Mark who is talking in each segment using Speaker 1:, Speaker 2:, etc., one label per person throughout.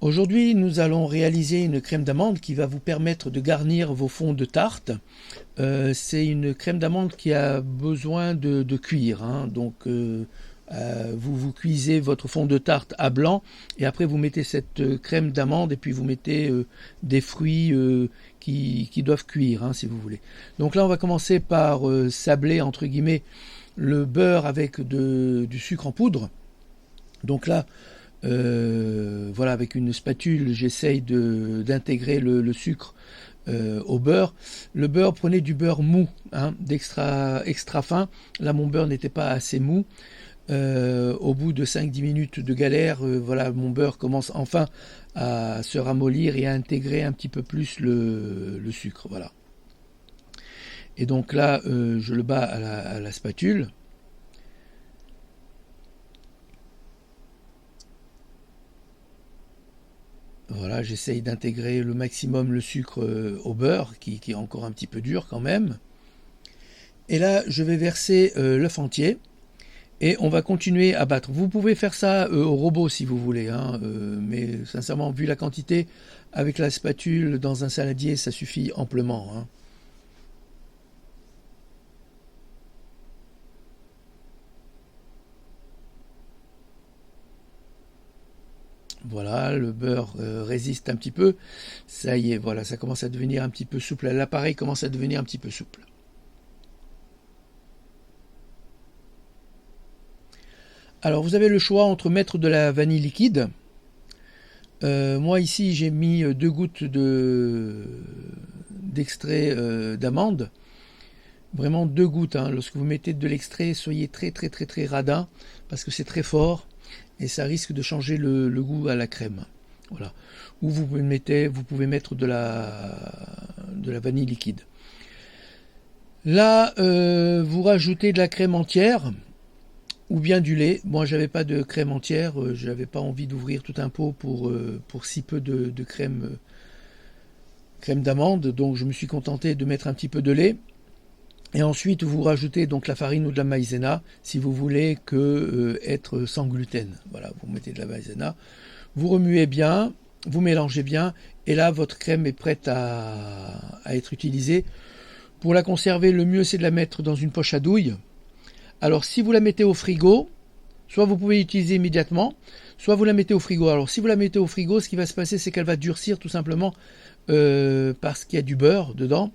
Speaker 1: Aujourd'hui, nous allons réaliser une crème d'amande qui va vous permettre de garnir vos fonds de tarte. C'est une crème d'amande qui a besoin de cuire, hein. Donc, vous cuisez votre fond de tarte à blanc et après vous mettez cette crème d'amande et puis vous mettez des fruits qui doivent cuire, hein, si vous voulez. Donc là, on va commencer par sabler, entre guillemets, le beurre avec du sucre en poudre. Donc là, voilà, avec une spatule, j'essaye d'intégrer le sucre au beurre. Le beurre, prenez du beurre mou, hein, extra fin. Là, mon beurre n'était pas assez mou. Au bout de 5-10 minutes de galère, voilà, mon beurre commence enfin à se ramollir et à intégrer un petit peu plus le sucre. Voilà. Et donc là, je le bats à la spatule. Voilà, j'essaye d'intégrer le maximum le sucre au beurre, qui est encore un petit peu dur quand même. Et là, je vais verser l'œuf entier. Et on va continuer à battre. Vous pouvez faire ça au robot si vous voulez, hein, mais sincèrement, vu la quantité, avec la spatule dans un saladier, ça suffit amplement, hein. Voilà, le beurre résiste un petit peu. Ça y est, voilà, ça commence à devenir un petit peu souple. L'appareil commence à devenir un petit peu souple. Alors, vous avez le choix entre mettre de la vanille liquide. Moi, ici, j'ai mis 2 gouttes d'extrait d'amande. Vraiment 2 gouttes, hein. Lorsque vous mettez de l'extrait, soyez très très très très radin parce que c'est très fort et ça risque de changer le goût à la crème. Voilà. Ou vous pouvez mettre de la vanille liquide. Là, vous rajoutez de la crème entière ou bien du lait. Moi, j'avais pas de crème entière, j'avais pas envie d'ouvrir tout un pot pour si peu de crème d'amande, donc je me suis contenté de mettre un petit peu de lait. Et ensuite, vous rajoutez donc la farine ou de la maïzena si vous voulez être sans gluten. Voilà, vous mettez de la maïzena, vous remuez bien, vous mélangez bien, et là, votre crème est prête à être utilisée. Pour la conserver, le mieux, c'est de la mettre dans une poche à douille. Alors, si vous la mettez au frigo, soit vous pouvez l'utiliser immédiatement, soit vous la mettez au frigo. Alors, si vous la mettez au frigo, ce qui va se passer, c'est qu'elle va durcir tout simplement parce qu'il y a du beurre dedans.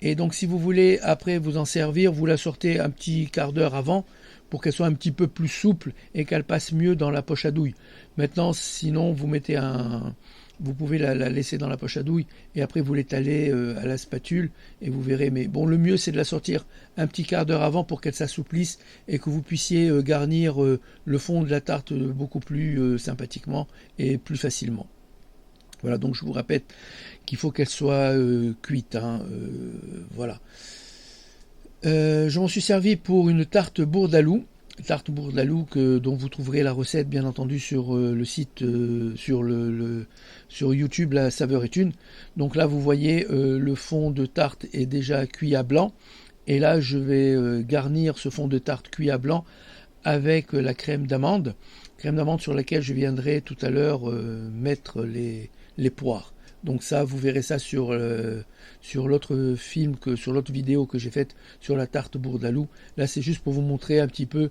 Speaker 1: Et donc si vous voulez après vous en servir, vous la sortez un petit quart d'heure avant pour qu'elle soit un petit peu plus souple et qu'elle passe mieux dans la poche à douille. Maintenant, sinon, vous pouvez la laisser dans la poche à douille et après vous l'étalez à la spatule et vous verrez. Mais bon, le mieux c'est de la sortir un petit quart d'heure avant pour qu'elle s'assouplisse et que vous puissiez garnir le fond de la tarte beaucoup plus sympathiquement et plus facilement. Voilà, donc je vous répète qu'il faut qu'elle soit cuite, hein, voilà. Je m'en suis servi pour une tarte bourdaloue. Tarte bourdaloue dont vous trouverez la recette bien entendu sur le site, sur YouTube, la saveur est une. Donc là vous voyez le fond de tarte est déjà cuit à blanc. Et là je vais garnir ce fond de tarte cuit à blanc avec la crème d'amande. Crème d'amande sur laquelle je viendrai tout à l'heure mettre les poires. Donc ça, vous verrez ça sur l'autre film, sur l'autre vidéo que j'ai faite sur la tarte bourdaloue. Là, c'est juste pour vous montrer un petit peu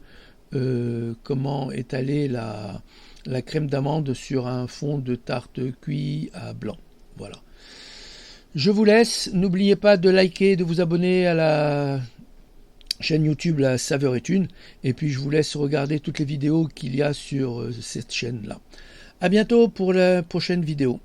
Speaker 1: comment étaler la crème d'amande sur un fond de tarte cuit à blanc. Voilà. Je vous laisse. N'oubliez pas de liker, de vous abonner à la chaîne YouTube La Saveur est une. Et puis, je vous laisse regarder toutes les vidéos qu'il y a sur cette chaîne-là. À bientôt pour la prochaine vidéo.